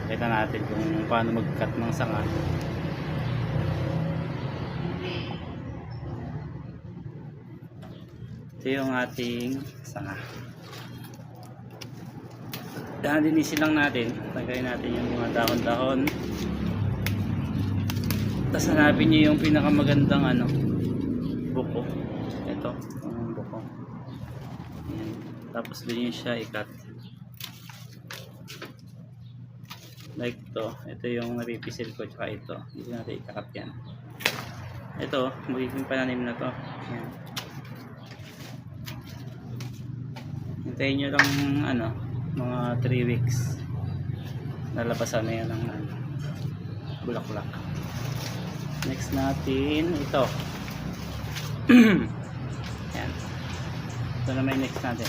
Pakita natin kung paano mag-cut ng sanga. Ito yung ating sanga. Linisin lang natin. Tagayin natin yung mga dahon-dahon. Tapos hanapin nyo yung pinakamagandang buko. Ito, yung buko. Ayan. Tapos doon yung siya i-cut. Like ito yung napipisil ko, tsaka ito. Dito natin i-cut yan. Ito, magiging pananim na to. Ayan. Hintayin nyo lang mga 3 weeks. Nalabasan na yan ng bulaklak. Next natin ito. Yan. Ito na may next natin.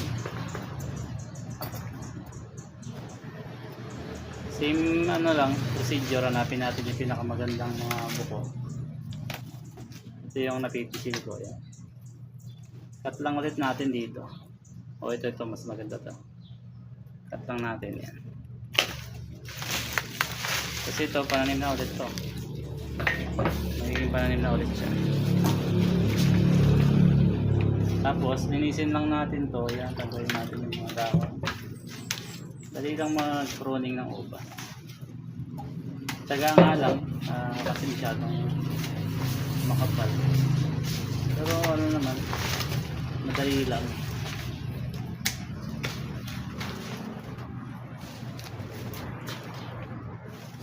Same lang procedure. Hanapin natin yung pinakamagandang mga buko. Ito yung napipisil ko. Yan. Cut lang ulit natin dito. Ito mas maganda to. Cut lang natin yan. Kasi ito pananim na ulit to. Magiging pananim na ulit siya. Tapos linisin lang natin to. Yan, tanggalin natin yung mga dahon. Dali lang mag-pruning ng upa. Tsaga nga lang kasi masyadong makapal. Pero naman, madali lang.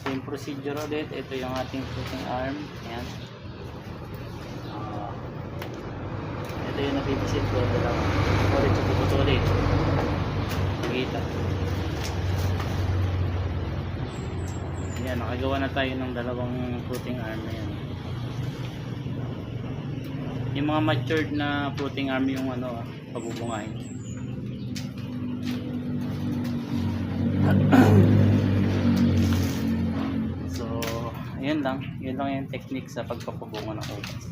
Same procedure ulit. Ito yung ating fruiting arm. Ayan. Ito yung napipisil ko. Ulit sa puputulit. Nakita. Ayan. Nakagawa na tayo ng dalawang fruiting arm na yan. Yung mga matured na fruiting arm yung pabubungahin. Yun lang yung technique sa pagpapabunga ng ubas.